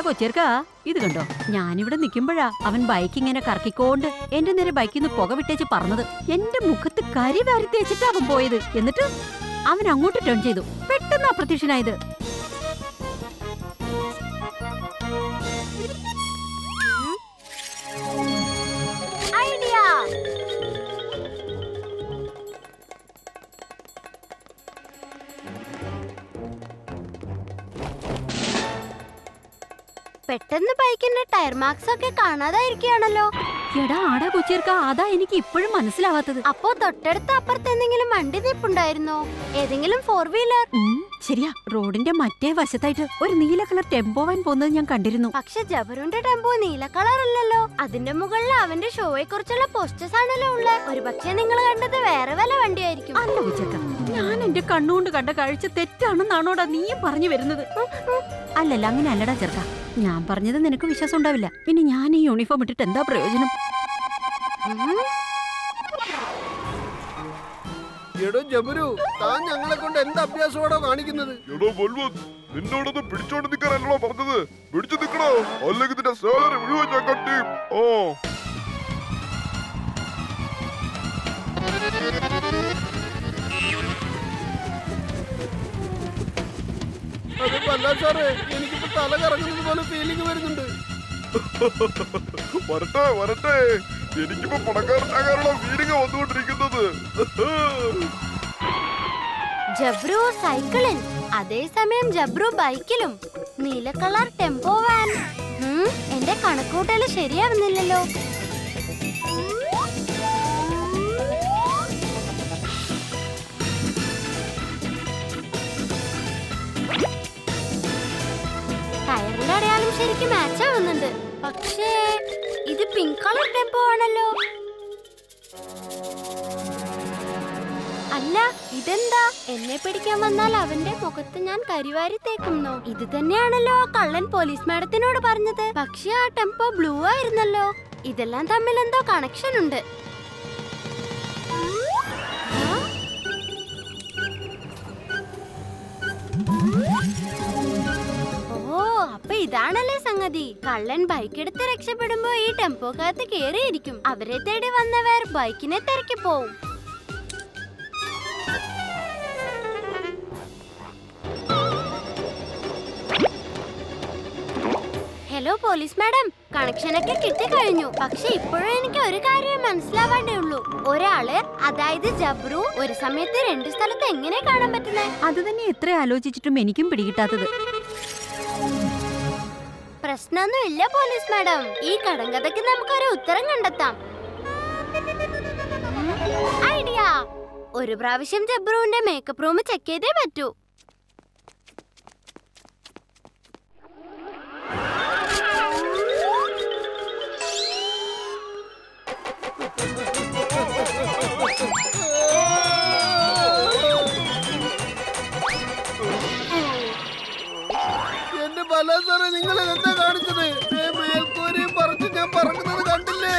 കൊച്ചേർക്കാ ഇത് കണ്ടോ, ഞാനിവിടെ നിൽക്കുമ്പോഴാ അവൻ ബൈക്ക് ഇങ്ങനെ കറക്കിക്കോണ്ട് എന്റെ നേരെ ബൈക്കിൽ നിന്ന് പുക വിട്ടേച്ച് പറഞ്ഞത്. എന്റെ മുഖത്ത് കരി വാരി തേച്ചിട്ട് അവൻ പോയത്. എന്നിട്ട് അവൻ അങ്ങോട്ട് ടേൺ ചെയ്തു. പെട്ടെന്ന് അപ്രത്യക്ഷനായത്. പെട്ടെന്ന് ബൈക്കിന്റെ ടയർ മാർക്സ് ഒക്കെ കാണാതായിരിക്കുകയാണല്ലോ. എടാ ആടാ കൊച്ചേർക്ക, അതാ എനിക്ക് ഇപ്പോഴും മനസ്സിലാവാത്തത്. അപ്പോ തൊട്ടടുത്ത അപ്പുറത്ത് എന്തെങ്കിലും വണ്ടി നിപ്പുണ്ടായിരുന്നോ? ഏതെങ്കിലും 4 വീലർ? ശരിയാ, റോഡിന്റെ മറ്റേ വശത്തായിട്ട് ഒരു നീല കളർ ടെമ്പോ വാൻ പോകുന്നത് ഞാൻ കണ്ടിരുന്നു. പക്ഷെ ജബറുന്റെ ടെമ്പോ നീല കളർ അല്ലല്ലോ. അതിന്റെ മുകളിൽ അവന്റെ ഷോയെ കുറിച്ചുള്ള പോസ്റ്റേഴ്സ് ആണല്ലോ ഉള്ളത്. ഒരു പക്ഷേ നിങ്ങൾ കണ്ടത് വേറെ വല്ല വണ്ടിയായിരിക്കും. അല്ല കൊച്ചേർക്ക, ഞാൻ എന്റെ കണ്ണുകൊണ്ട് കണ്ട കാഴ്ച തെറ്റാണെന്നാണോടാ നീയും പറഞ്ഞു വരുന്നത്? അല്ലല്ല, അങ്ങനെ അല്ലടാ ചെറുക്ക. ഞാൻ പറഞ്ഞത് നിനക്ക് വിശ്വാസം ഉണ്ടാവില്ല. പിന്നെ ഞാൻ ഈ യൂണിഫോം ഇട്ടിട്ട് എന്താ പ്രയോജനം? എടോ ജബരു, താൻ ഞങ്ങളെ കൊണ്ട് എന്ത് അഭ്യാസമാണോ കാണിക്കുന്നത്? എടോ ബൽവന്ത്, നിന്നോടൊന്ന് പിടിച്ചോണ്ട് നിൽക്കാനല്ലോ പറഞ്ഞത്. പിടിച്ചു നിൽക്കണോ, അല്ലെങ്കിൽ നിന്റെ സാലറി മുഴുവൻ ഞാൻ കട്ടി. അതല്ല സാറേ, എനിക്കിപ്പോ തല കറങ്ങുന്നത് പോലെ ഫീലിംഗ് വരുന്നുണ്ട്. വരട്ടെ വരട്ടെ, എനിക്കിപ്പോ പണക്കാരനാകാനുള്ള ഫീലിംഗ് വന്നുകൊണ്ടിരിക്കുന്നത്. ജബ്രു സൈക്കിളിൽ, അതേസമയം ജബ്രു ബൈക്കിലും. നീല കളർ ടെമ്പോ വാൻ. എന്റെ കണക്കൂട്ടല് ശരിയാവുന്നില്ലല്ലോ. ടയറിന്റെ അടയാളം ശരിക്കും മാച്ച് ആവുന്നുണ്ട്. പക്ഷേ ഇത് പിങ്ക് കളർ ടെമ്പോ ആണല്ലോ. അല്ല, ഇതെന്താ? എന്നെ പിടിക്കാൻ വന്നാൽ അവന്റെ മുഖത്ത് ഞാൻ കരിവാരി തേക്കുന്നോ? ഇത് തന്നെയാണല്ലോ ആ കള്ളൻ പോലീസ് മാഡത്തിനോട് പറഞ്ഞത്. പക്ഷെ ആ ടെമ്പോ ബ്ലൂ ആയിരുന്നല്ലോ. ഇതെല്ലാം തമ്മിൽ എന്തോ കണക്ഷൻ ഉണ്ട്. അപ്പൊ ഇതാണല്ലേ സംഗതി. കള്ളൻ ബൈക്ക് എടുത്ത് രക്ഷപ്പെടുമ്പോ ഈ ടെമ്പോക്കകത്ത് കേറിയിരിക്കും. അവരെ തേടി വന്നവർ ബൈക്കിനെ തിരക്കി പോവും. ഹലോ പോലീസ് മാഡം, കണക്ഷനൊക്കെ കിട്ടിക്കഴിഞ്ഞു. പക്ഷെ ഇപ്പോഴും എനിക്ക് ഒരു കാര്യം മനസ്സിലാവാണ്ടേ ഉള്ളൂ. ഒരാള്, അതായത് ജബ്രു, ഒരു സമയത്ത് 2 സ്ഥലത്ത് എങ്ങനെ കാണാൻ പറ്റുന്നേ? അത് തന്നെ എത്ര ആലോചിച്ചിട്ടും എനിക്കും പിടികിട്ടാത്തത്. പ്രശ്നമൊന്നും ഇല്ല പോലീസ് മാഡം. ഈ കടങ്കഥയ്ക്ക് നമുക്കൊരു ഉത്തരം കണ്ടെത്താം. ഐഡിയ! ഒരു പ്രാവശ്യം ജബ്രുവിന്റെ മേക്കപ്പ് റൂം ചെക്ക് ചെയ്തേ പറ്റൂ. എന്റെ ബല സാറേ, നിങ്ങൾ എന്താ കാണിച്ചത്? മേൽക്കൂരയും പറിച്ച് ഞാൻ പറക്കുന്നത് കണ്ടില്ലേ?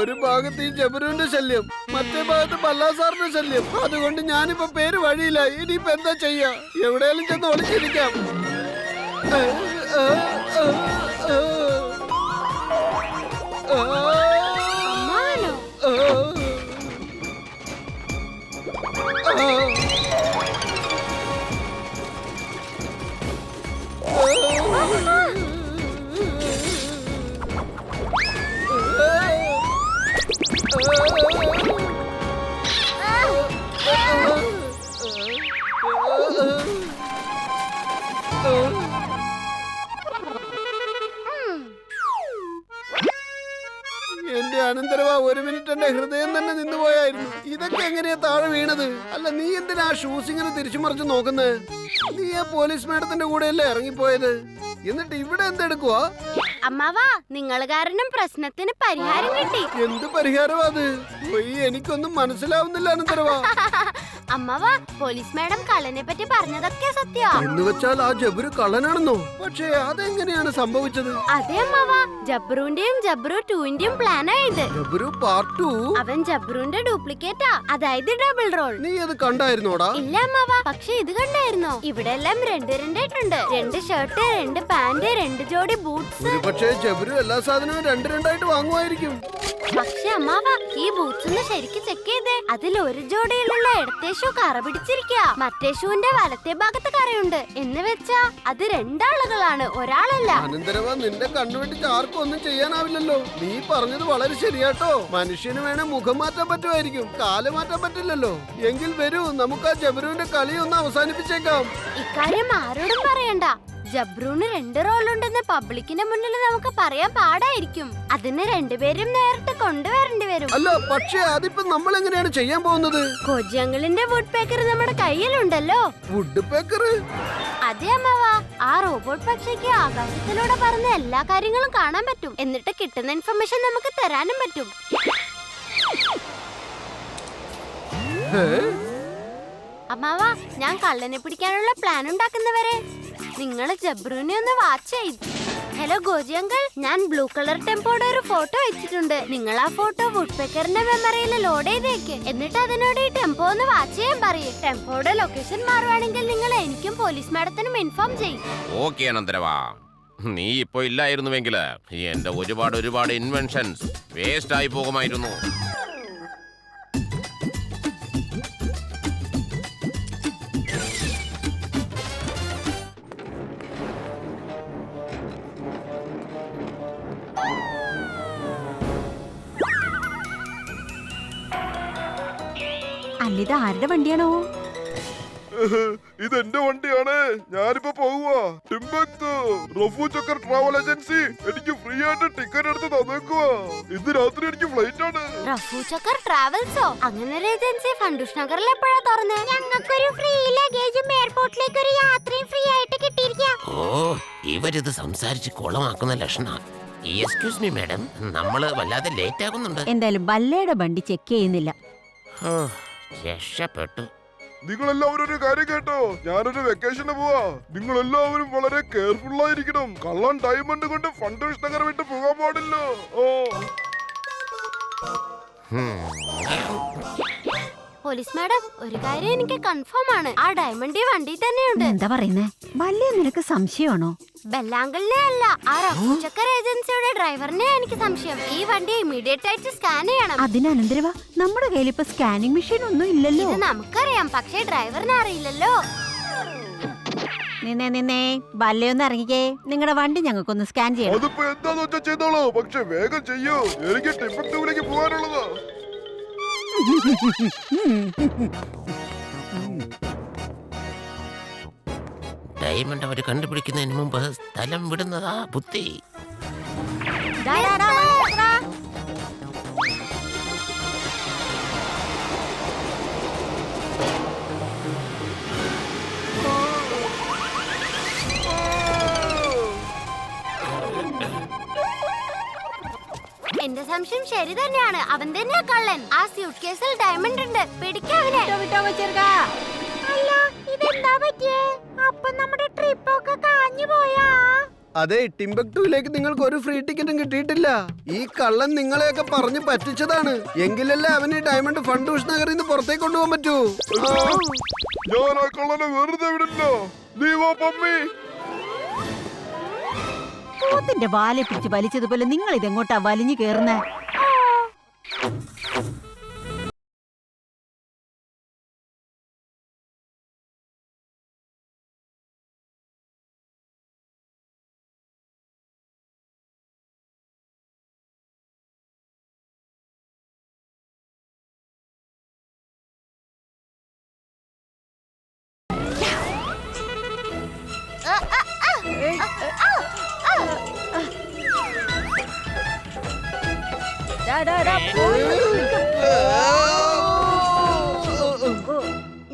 ഒരു ഭാഗത്ത് ഈ ജബരുവിന്റെ ശല്യം, മറ്റേ ഭാഗത്ത് ബല്ലാ സാറിന്റെ ശല്യം. അതുകൊണ്ട് ഞാനിപ്പോ പേര് വഴിയില്ല. ഇനിയിപ്പോ എന്താ ചെയ്യാ? എവിടെയെങ്കിലും ചെന്ന് ഒളിച്ചിരിക്കാം. എന്റെ അനന്തരവാ, 1 മിനിറ്റ് എന്റെ ഹൃദയം തന്നെ നിന്നുപോയായിരുന്നു. ഇതൊക്കെ എങ്ങനെയാ താഴെ വീണത്? അല്ല, നീ എന്തിനാ ഷൂസ് ഇങ്ങനെ തിരിച്ചു മറിച്ച് നോക്കുന്നത്? നീ ആ പോലീസ് മാഡത്തിന്റെ കൂടെയല്ലേ ഇറങ്ങിപ്പോയത്? എന്നിട്ട് ഇവിടെ എന്തെടുക്കുവാ? അമ്മാവാ, നിങ്ങൾ കാരണം പ്രശ്നത്തിന് പരിഹാരം കിട്ടി. എന്ത് പരിഹാരമാ അത്? എനിക്കൊന്നും മനസ്സിലാവുന്നില്ല അനന്തരവാ. അമ്മവാ, പോലീസ് മാഡം കള്ളനെ പറ്റി പറഞ്ഞതൊക്കെ സത്യ. എന്ന് വെച്ചാൽ ആ ജബ്രു കള്ളനാണെന്നോ? പക്ഷേ അതെങ്ങനെയാണ് സംഭവിച്ചത്? അതെ അമ്മവാ, ജബ്രുവിന്റെയും ജബ്രു 2ന്റെയും പ്ലാനാ ഇത്. ജബ്രു പാർട്ട് 2? അവൻ ജബ്രുവിന്റെ ഡ്യൂപ്ലിക്കേറ്റാ, അതായത് ഡബിൾ റോൾ. നീ അത് കണ്ടായിരുന്നോടാ? ഇല്ല അമ്മവാ, പക്ഷെ ഇത് കണ്ടായിരുന്നോ? ഇവിടെ എല്ലാം രണ്ടായിട്ടുണ്ട്. 2 ഷർട്ട്, 2 പാന്റ്, 2 ജോഡി ബൂട്ട്സ്. പക്ഷേ ജബ്രു എല്ലാ സാധനവും രണ്ടായിട്ട് വാങ്ങുമായിരിക്കും. പക്ഷെ അമ്മാവാ, ഈ ബൂട്ട്സ് ഒന്ന് ശരിക്കും ചെക്ക് ചെയ്തേ. അതിൽ ഒരു ജോഡിയിലുള്ള ഇടത്തെ ഷൂ കറ പിടിച്ചിരിക്കുക, മറ്റേ ഷൂവിന്റെ വലത്തെ ഭാഗത്ത് കറയുണ്ട്. എന്ന് വെച്ചാ അത് 2 ആളുകളാണ്, ഒരാളല്ല. അനന്തരവ, നിന്റെ കണ്ണുവെട്ടിച്ച് ആർക്കും ഒന്നും ചെയ്യാനാവില്ലല്ലോ. നീ പറഞ്ഞത് വളരെ ശരിയാട്ടോ. മനുഷ്യന് വേണേ മുഖം മാറ്റാൻ പറ്റുമായിരിക്കും, കാല് മാറ്റാൻ പറ്റില്ലല്ലോ. എങ്കിൽ വരൂ, നമുക്ക് ആ ജബ്രുവിന്റെ കളി ഒന്ന് അവസാനിപ്പിച്ചേക്കാം. ഇക്കാര്യം ആരോടും പറയണ്ട. ജബ്രുവിന് 2 റോളുണ്ടെന്ന് പബ്ലിക്കിന്റെ മുന്നിൽ നമുക്ക് പറയാൻ പാടായിരിക്കും. അതിന് 2 പേരും നേരിട്ട് കൊണ്ടുവരേണ്ടി വരും. അല്ല, പക്ഷേ അതിപ്പോ നമ്മൾ എങ്ങനെയാണ് ചെയ്യാൻ പോകുന്നത്? കോജിയങ്കിളിന്റെ വുഡ് പേക്കർ നമ്മുടെ കയ്യിലുണ്ടല്ലോ. വുഡ് പേക്കർ? അതെ അമ്മവാ, ആ റോബോട്ട് പക്ഷിക്ക് ആകാശത്തിലൂടെ പറന്ന എല്ലാ കാര്യങ്ങളും കാണാൻ പറ്റും. എന്നിട്ട് കിട്ടുന്ന ഇൻഫർമേഷൻ നമുക്ക് തരാനും പറ്റും. അമ്മാവാ, ഞാൻ കള്ളനെ പിടിക്കാനുള്ള പ്ലാൻ ഉണ്ടാക്കുന്നവരെ നിങ്ങൾ ജബ്രുവിനെ ഒന്ന് വാച്ച് ചെയ്തു. ഹലോ ഗോജി അങ്കിൾ, ഞാൻ ബ്ലൂ കളർ ടെമ്പോയുടെ ഒരു ഫോട്ടോ വെച്ചിട്ടുണ്ട്. നിങ്ങൾ ആ ഫോട്ടോ വുഡ് പേക്കറിന്റെ മെമ്മറിയിൽ ലോഡ് ചെയ്തേക്ക്. എന്നിട്ട് അതിനോട് ഈ ടെമ്പോ ഒന്ന് വാച്ച് ചെയ്യാൻ പറയും. ടെമ്പോയുടെ ലൊക്കേഷൻ മാറുവാണെങ്കിൽ നിങ്ങൾ എനിക്കും പോലീസ് മാഡത്തിനും ഇൻഫോം ചെയ്യും. ഓക്കെ അനന്തരവാ, നീ ഇപ്പൊ ഇല്ലായിരുന്നുവെങ്കിൽ എന്റെ ഒരുപാട് ഇൻവെൻഷൻസ് വേസ്റ്റ് ആയി പോകുമായിരുന്നു. അല്ലിത് ആരുടെ വണ്ടിയാണോ? ഇതെന്റെ വണ്ടിയാണ്. ഞാനിപ്പോ പോവുക. ടിംബക്തു റഫു ചക്കർ ട്രാവൽ ഏജൻസി എനിക്ക് ഫ്രീ ആയിട്ട് ടിക്കറ്റ് എടുത്ത് തന്നേക്കുക. ഇന്ന് രാത്രി എനിക്ക് ഫ്ലൈറ്റ് ആണ്. റഫു ചക്കർ ട്രാവൽസോ? അങ്ങനെ ഒരു ഏജൻസി ഫണ്ടൂഷ് നഗറിൽ എപ്പോഴാ തുറന്നേ? ഞങ്ങൾക്കൊരു ഫ്രീ ലഗേജും എയർപോർട്ടിലേക്ക് ഒരു യാത്രയും ഫ്രീ ആയിട്ട് കിട്ടിയിരിക്കാം. ഓ, ഇവരിത് സംസാരിച്ച് കുളമാക്കുന്ന ലക്ഷണ. എക്സ്ക്യൂസ് മീ മാഡം, നമ്മള് വല്ലാതെ ലേറ്റ് ആകുന്നുണ്ട്. എന്തായാലും ബല്ലയുടെ വണ്ടി ചെക്ക് ചെയ്യുന്നില്ല. രക്ഷപ്പെട്ടു. നിങ്ങളെല്ലാവരും ഒരു കാര്യം കേട്ടോ, ഞാനൊരു വെക്കേഷന് പോവാ. നിങ്ങളെല്ലാവരും വളരെ കെയർഫുൾ ആയിരിക്കണം. കള്ളൻ ഡയമണ്ട് കൊണ്ട് ഫണ്ടൂഷ് നഗർ വിട്ട് പോകാൻ പാടില്ല. ഓ, പോലീസ് മാഡം, ഒരു കാര്യം എനിക്ക് കൺഫേം ആണ്, ആ ഡയമണ്ട് ഈ വണ്ടി തന്നെയുണ്ട്. എന്താ പറയുന്നേ? ബല്യ നിനക്ക് സംശയമാണോ? ബെല്ലാങ്കിളിനെ അല്ല, ആ റഫു ചക്കർ ഏജൻസിയുടെ ഡ്രൈവറിനെ എനിക്ക് സംശയം. ഈ വണ്ടി ഇമ്മീഡിയറ്റ് ആയിട്ട് സ്കാൻ ചെയ്യണം. അതിന് അനന്തരവാ, നമ്മുടെ കയ്യിൽ ഇപ്പൊ സ്കാനിങ് മെഷീൻ ഒന്നും ഇല്ലല്ലോ. ഇത് നമുക്കറിയാം, പക്ഷേ ഡ്രൈവറിനെ അറിയില്ലല്ലോ. നിന്നേ ബല്ലയൊന്ന് ഇറങ്ങിക്കേ. നിങ്ങളുടെ വണ്ടി ഞങ്ങൾക്കൊന്ന് സ്കാൻ ചെയ്യണം. അതിപ്പോ എന്താന്ന് വെച്ചാ ചെയ്തോളൂ, പക്ഷെ വേഗം ചെയ്യൂ. എനിക്ക് ടിംബക്തുവിലേക്ക് പോകാനുള്ളതാ. ഡയമണ്ട് അവര് കണ്ടുപിടിക്കുന്നതിന് മുമ്പ് സ്ഥലം വിടുന്നതാ ബുദ്ധി. എന്റെ സംശയം ശരി തന്നെയാണ്, അവൻ തന്നെയാ കള്ളൻ. ആ സ്യൂട്ട് കേസിൽ ഡയമണ്ട് ഉണ്ട്, പിടിക്കാവനെ. അല്ല, ഇതെന്താ പറ്റിയേ? അപ്പൊ നമ്മുടെ ട്രിപ്പ് ഒക്കെ കാഞ്ഞു പോയാ? അതെ, ടിംബക്ടുവിലേക്ക് നിങ്ങൾക്ക് ഒരു ഫ്രീ ടിക്കറ്റും കിട്ടിയിട്ടില്ല. ഈ കള്ളൻ നിങ്ങളെയൊക്കെ പറഞ്ഞു പറ്റിച്ചതാണ്. എങ്കിലല്ലേ അവന് ഈ ഡയമണ്ട് ഫണ്ടൂഷ് നഗറിൽ നിന്ന് പുറത്തേക്ക് കൊണ്ടുപോകാൻ പറ്റൂ. ഞാൻ ആ കള്ളനെ വെറുതെ വിടില്ല. നീ വാ പമ്മി. പോത്തിന്റെ വാലെ പിടിച്ച് വലിച്ചതുപോലെ നിങ്ങൾ ഇതെങ്ങോട്ടാ വലിഞ്ഞു കേറുന്നേ?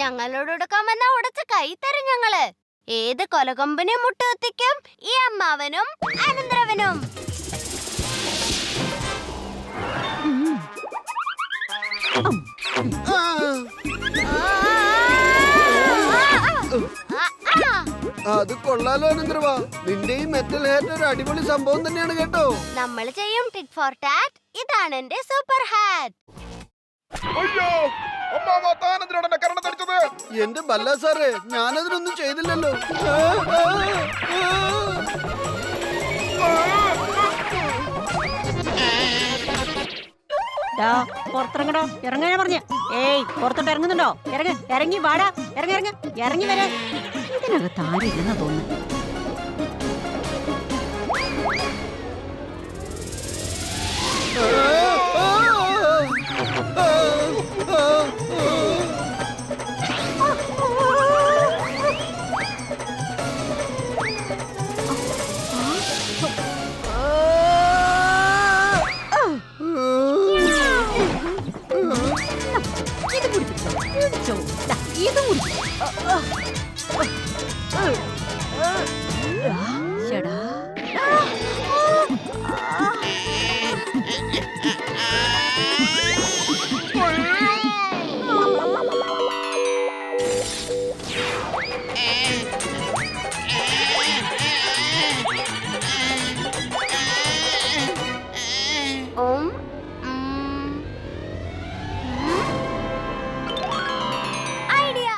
ഞങ്ങളോടൊടുക്കാൻ വന്ന ഉടച്ച കൈ തരും ഞങ്ങള്. ഏത് കൊലകൊമ്പനെ മുട്ടുകുത്തിക്കും ഈ അമ്മാവനും അനന്തരവനും. ആ അത് കൊള്ളാലോ അനന്തരവാ. നിന്റെ ഈ മെറ്റൽ ഹാറ്റ് ഒരു അടിപൊളി സംഭവം തന്നെയാണ് കേട്ടോ. നമ്മൾ ചെയ്യും ടിറ്റ് ഫോർ ടാറ്റ്. ഇതാണ് എന്റെ സൂപ്പർ ഹാറ്റ്. അയ്യോ അമ്മാവാ, താൻ എന്തിനാണ് എന്നെ കരണത്തടിച്ചത്? എന്റെ ബല്ല സാറേ, ഞാനതിനൊന്നും ചെയ്തില്ലല്ലോ. പുറത്തിറങ്ങടോ, ഇറങ്ങാനാ പറഞ്ഞ. ഏയ്, പുറത്തോട്ട് ഇറങ്ങുന്നുണ്ടോ? ഇറങ്ങി വാടാ, ഇറങ്ങി വരെ. ഇതിനകത്ത് ആരില്ലെന്നാ തോന്നുന്നു.